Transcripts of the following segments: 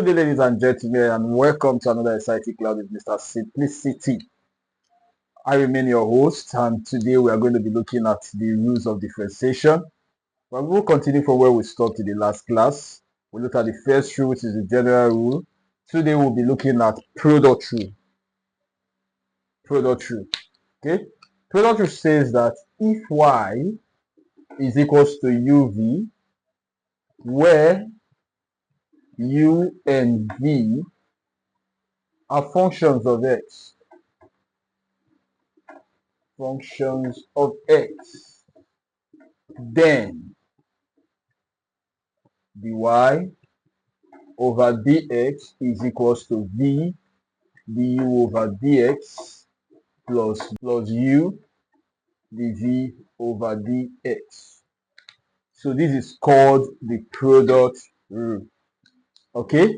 Good day, ladies and gentlemen, and welcome to another exciting class with Mr. Simplicity. I remain your host, and today we are going to be looking at the rules of differentiation. But we'll continue from where we stopped in the last class. We looked at the first rule, which is the general rule. Today we'll be looking at product rule. Product rule. Okay? Product rule says that if y is equals to uv, where u and v are functions of x, then dy over dx is equals to v du over dx plus u dv over dx. So this is called the product rule. Okay?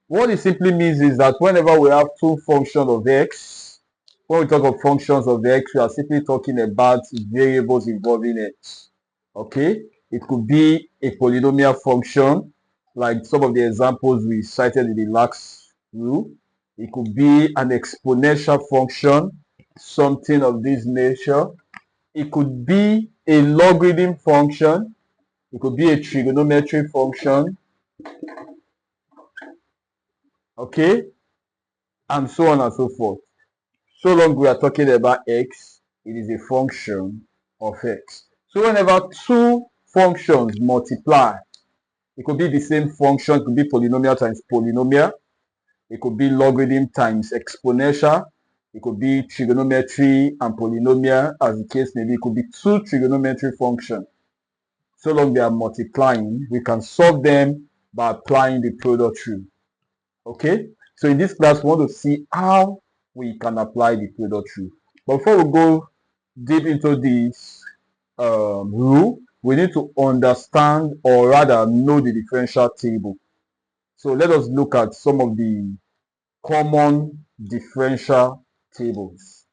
What it simply means is that whenever we have two functions of x, when we talk of functions of x, we are simply talking about variables involving x. Okay? It could be a polynomial function, like some of the examples we cited in the last rule. It could be an exponential function, something of this nature. It could be a logarithm function. It could be a trigonometric function. Okay? And so on and so forth. So long we are talking about x, it is a function of x. So whenever two functions multiply, it could be the same function, it could be polynomial times polynomial, it could be logarithm times exponential, it could be trigonometry and polynomial, as the case may be. It could be two trigonometric functions. So long they are multiplying, we can solve them by applying the product rule. Okay? So in this class, we want to see how we can apply the product rule. But before we go deep into this rule, we need to understand, or rather know, the differential table. So let us look at some of the common differential tables.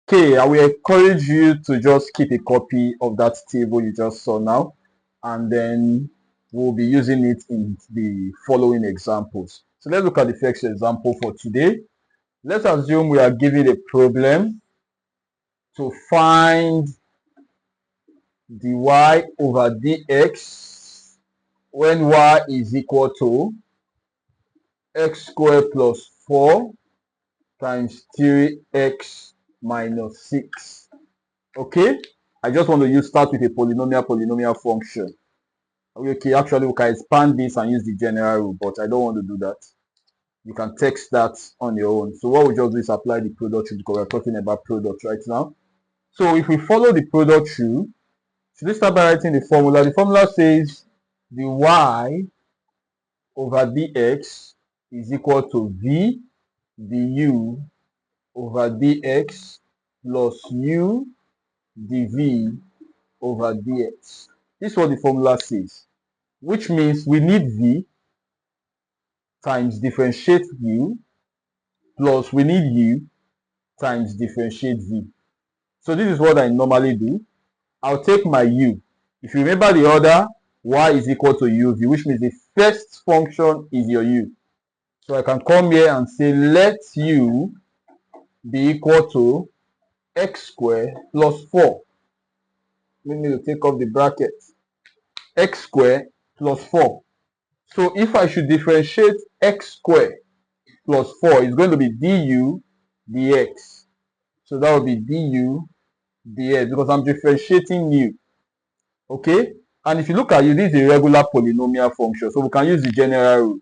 Okay, I will encourage you to just keep a copy of that table you just saw now, and then we'll be using it in the following examples. So let's look at the first example for today. Let's assume we are given a problem to find dy over dx when y is equal to x squared plus 4 times 3x minus 6. Okay? I just want to start with a polynomial function. Okay, actually we can expand this and use the general rule, but I don't want to do that. You can text that on your own. So what we just do is apply the product rule, because we're talking about product right now. So if we follow the product rule, so let's start by writing the formula. The formula says the y over dx is equal to v du over dx plus u dv over dx. This is what the formula says, which means we need v times differentiate u plus we need u times differentiate v. So this is what I normally do. I'll take my u. If you remember the order, y is equal to uv, which means the first function is your u. So I can come here and say let u be equal to x squared plus 4. We need to take off the bracket. X squared plus 4. So if I should differentiate x squared plus 4, it's going to be du dx. So that will be du dx, because I'm differentiating u. Okay? And if you look at u, this is a regular polynomial function. So we can use the general rule.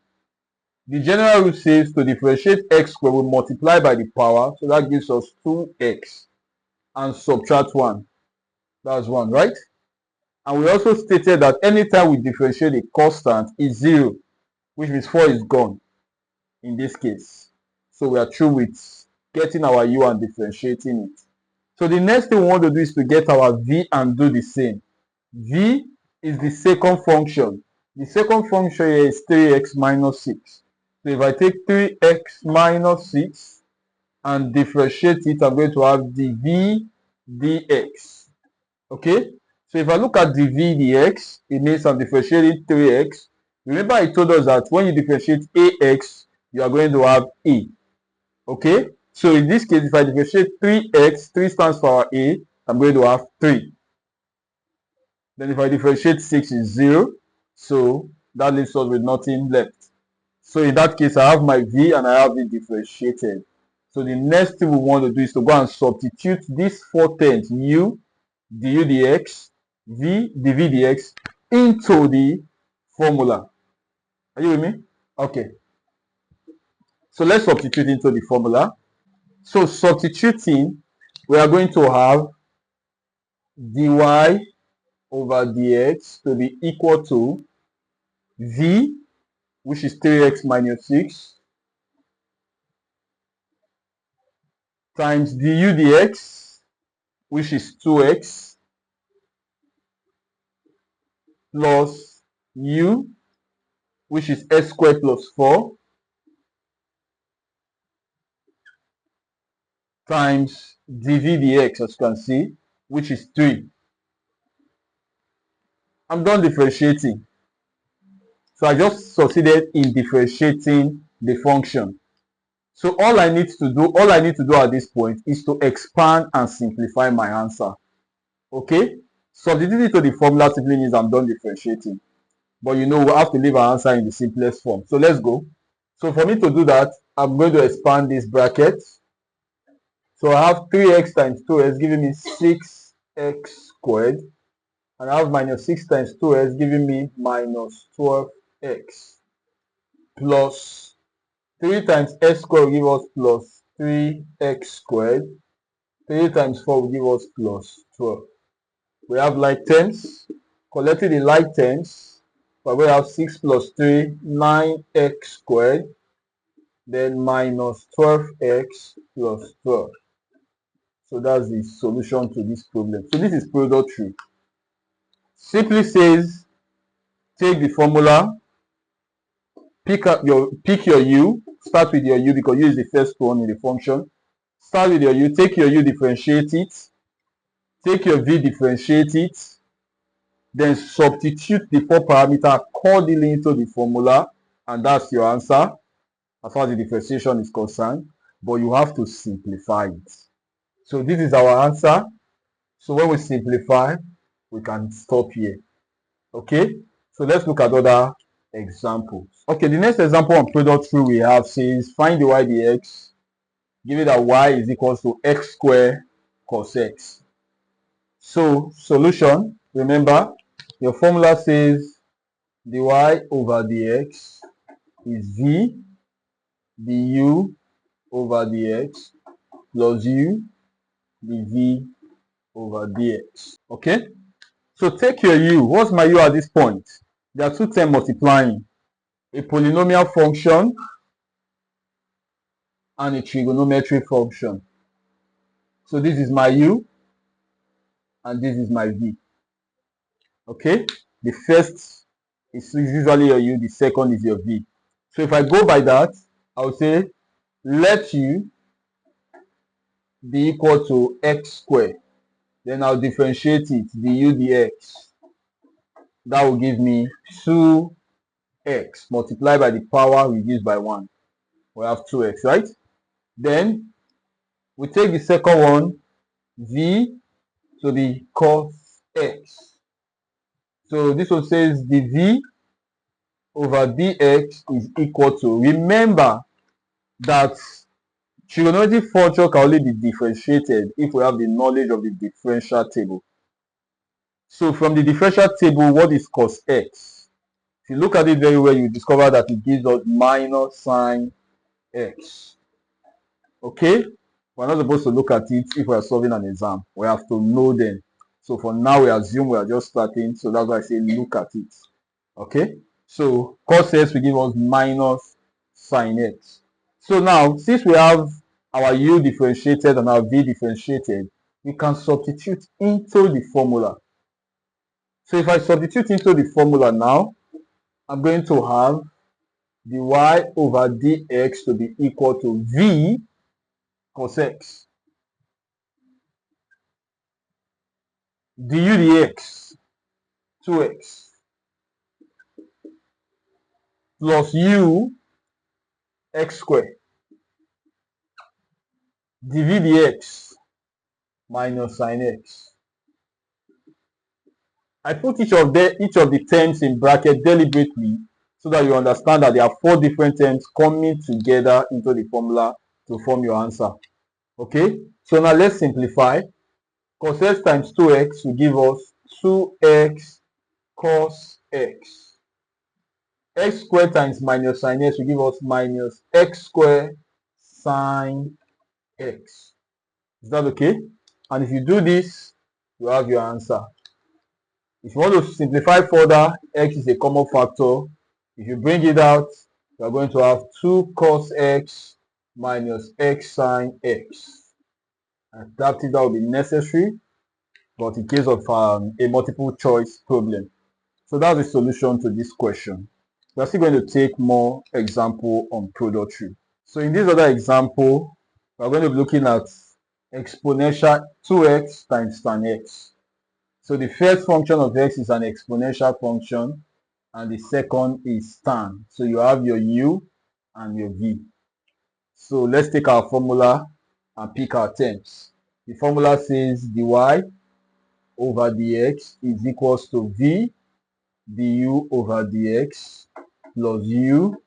The general rule says to differentiate x squared, we multiply by the power. So that gives us 2x. And subtract 1. That's 1, right? And we also stated that anytime we differentiate a constant is 0, which means 4 is gone in this case. So we are through with getting our u and differentiating it. So the next thing we want to do is to get our v and do the same. V is the second function. The second function here is 3x minus 6. So if I take 3x minus 6 and differentiate it, I'm going to have dv dx. Okay? So if I look at dv dx, it means I'm differentiating 3x. Remember I told us that when you differentiate ax, you are going to have a. Okay? So in this case, if I differentiate 3x, 3 stands for our a, I'm going to have 3. Then if I differentiate 6 is 0. So that leaves us with nothing left. So in that case, I have my v and I have it differentiated. So the next thing we want to do is to go and substitute these 4 terms, u, du dx, v, dv dx, into the formula. Are you with me? Okay. So let's substitute into the formula. So substituting, we are going to have dy over dx to be equal to v, which is 3x minus 6, times du dx, which is 2x, plus u, which is s squared plus 4, times dv dx, as you can see, which is 3. I'm done differentiating. So I just succeeded in differentiating the function. So all I need to do at this point is to expand and simplify my answer. Okay? Substituting to the formula simply means I'm done differentiating. But you know, we have to leave our answer in the simplest form. So let's go. So for me to do that, I'm going to expand this bracket. So I have 3x times 2x giving me 6x squared. And I have minus 6 times 2x giving me minus 12x. Plus 3 times x squared will give us plus 3x squared. 3 times 4 will give us plus 12. We have like terms. Collecting the like terms, we're going to have 6 plus 3, 9x squared. Then minus 12x plus 12. So that's the solution to this problem. So this is product tree. Simply says, take the formula, pick your u, start with your u because u is the first one in the function. Start with your u, take your u, differentiate it, take your v, differentiate it, then substitute the 4 parameter accordingly into the formula, and that's your answer as far as the differentiation is concerned. But you have to simplify it. So this is our answer. So when we simplify, we can stop here. Okay, so let's look at other examples. Okay, the next example on product rule we have says find the y dx, given that y is equals to x squared cos x. So solution, remember your formula says dy over dx is v du over dx plus u dv over dx. Okay, so take your u. What's my u at this point? There are 2 terms multiplying, a polynomial function and a trigonometric function. So this is my u and this is my v. Okay, the first is usually your u, the second is your v. So if I go by that, I would say let u be equal to x squared. Then I'll differentiate it, du dx. That will give me 2x multiplied by the power reduced by 1. We have 2x, right? Then we take the second one, v to the cos x. So this one says the v over dx is equal to, remember that trigonometric function can only be differentiated if we have the knowledge of the differential table. So from the differential table, what is cos x? If you look at it very well, you discover that it gives us minus sine x. Okay? We're not supposed to look at it if we're solving an exam. We have to know them. So for now, we assume we are just starting. So that's why I say look at it. Okay? So cos x will give us minus sine x. So now, since we have our u differentiated and our v differentiated, we can substitute into the formula. So if I substitute into the formula now, I'm going to have dy over dx to be equal to v cos x. du dx 2x plus u x squared dv dx minus sin x. I put each of the terms in bracket deliberately so that you understand that there are 4 different terms coming together into the formula to form your answer. Okay, so now let's simplify. Cos x times 2x will give us 2x cos x. X squared times minus sin x will give us minus x squared sin x. Is that okay? And if you do this, you have your answer. If you want to simplify further, x is a common factor. If you bring it out, you are going to have 2 cos x minus x sin x. Adaptive, that will be necessary, but in case of a multiple choice problem. So that's the solution to this question. We are still going to take more example on product rule. So in this other example, we are going to be looking at exponential 2x times tan x. So the first function of x is an exponential function, and the second is tan. So you have your u and your v. So let's take our formula and pick our terms. The formula says dy over dx is equals to v du over dx plus u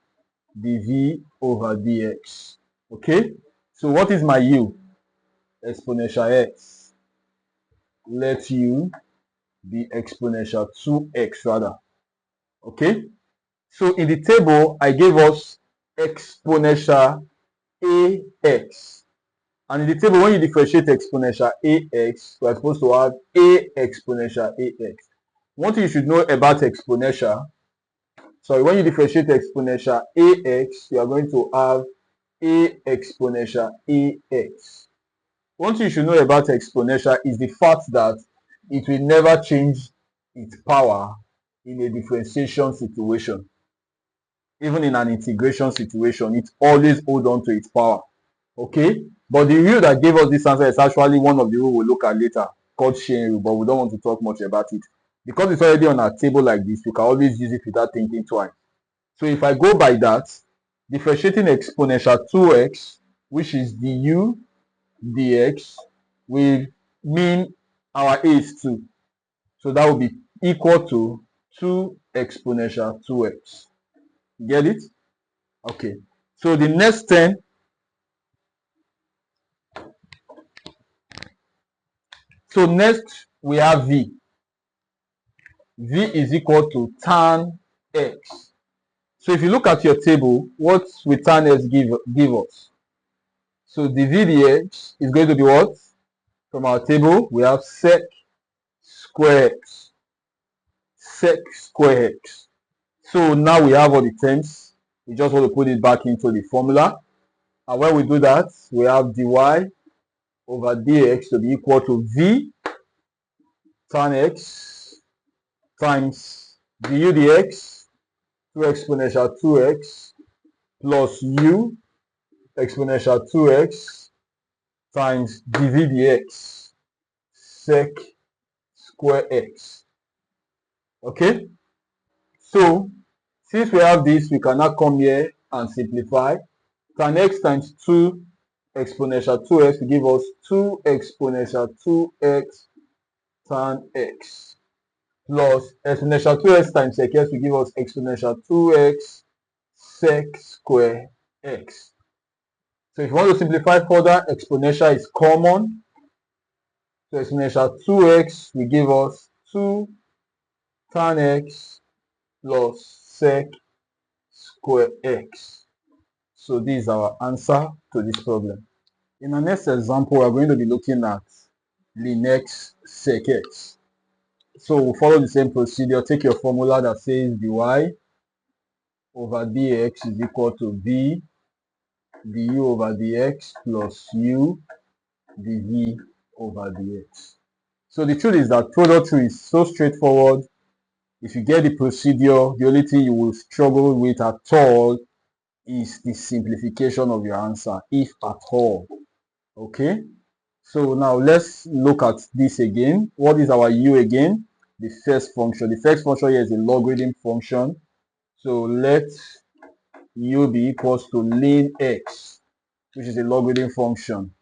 dv over dx. Okay, so what is my u? Exponential x. Let u be exponential 2x rather. Okay, so in the table I gave us exponential ax, and in the table when you differentiate exponential ax, we are supposed to have a exponential ax. One thing you should know about exponential, sorry, when you differentiate exponential ax, you are going to have a exponential ax. One thing you should know about exponential is the fact that it will never change its power in a differentiation situation. Even in an integration situation, it always holds on to its power. Okay? But the rule that gave us this answer is actually one of the rules we'll look at later, called chain rule, but we don't want to talk much about it. Because it's already on a table like this, you can always use it without thinking twice. So if I go by that, differentiating exponential 2x, which is du dx, will mean our a is 2. So that will be equal to 2 exponential 2x. Get it? Okay. So the next term, so next we have v. V is equal to tan x. So if you look at your table, what will tan x give us? So the v dx is going to be what? From our table, we have sec square x. Sec square x. So now we have all the terms. We just want to put it back into the formula. And when we do that, we have dy over dx to be equal to v tan x times du dx 2 exponential 2x plus u exponential 2x times dv dx sec square x. Okay, so since we have this, we can now come here and simplify. Tan x times 2 exponential 2x will give us 2 exponential 2x tan x plus exponential 2x times sec x will give us exponential 2x sec square x. So if you want to simplify further, exponential is common. So exponential 2x will give us 2 tan x plus sec square x. So this is our answer to this problem. In our next example, we are going to be looking at ln x sec x. So we'll follow the same procedure. Take your formula that says dy over dx is equal to v du over dx plus u dv over dx. So the truth is that product rule is so straightforward. If you get the procedure, the only thing you will struggle with at all is the simplification of your answer, if at all. Okay? So now let's look at this again. What is our u again? The first function. The first function here is a logarithm function. So let u be equals to ln x, which is a logarithm function.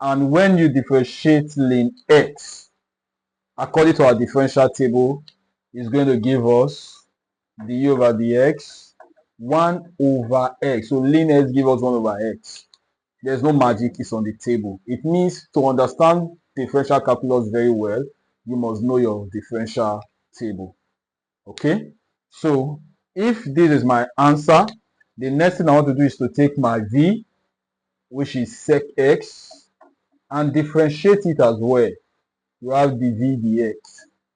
And when you differentiate ln x, according to our differential table, is going to give us du over dx 1 over x. So ln x gives us 1 over x. There's no magic, it's on the table. It means to understand differential calculus very well, you must know your differential table. Okay? So if this is my answer, the next thing I want to do is to take my v, which is sec x, and differentiate it as well. You have dv dx.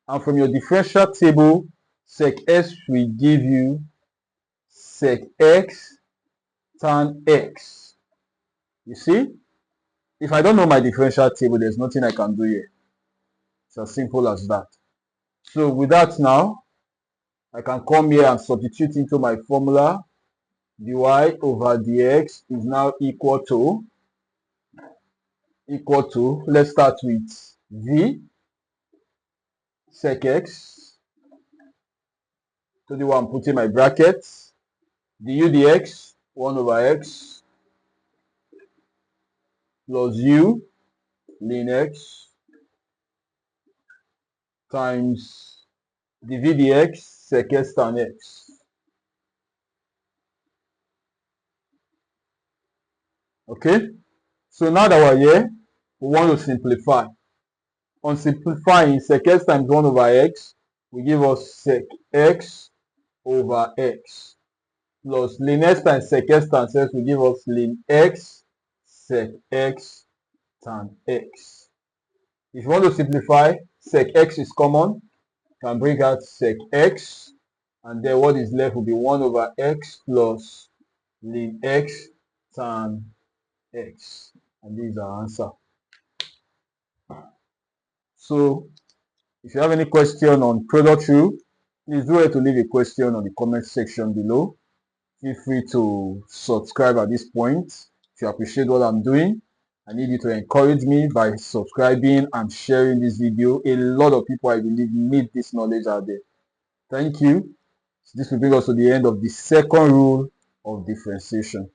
And from your differential table, sec x will give you sec x tan x. You see? If I don't know my differential table, there's nothing I can do here. It's as simple as that. So with that now, I can come here and substitute into my formula. Dy over dx is now equal to, let's start with v sec x to the one I'm putting my brackets, du dx 1 over x plus u ln x times dv dx sec x tan x. Okay, so now that we're here, we want to simplify. On simplifying, sec x times 1 over x will give us sec x over x plus ln x times sec x tan x will give us ln x sec x tan x. If you want to simplify, sec x is common, can bring out sec x, and then what is left will be 1 over x plus ln x tan x. And this is our answer. So if you have any question on product rule, please do it to leave a question on the comment section below. Feel free to subscribe at this point if you appreciate what I'm doing. I need you to encourage me by subscribing and sharing this video. A lot of people, I believe, need this knowledge out there. Thank you. This will bring us to the end of the second rule of differentiation.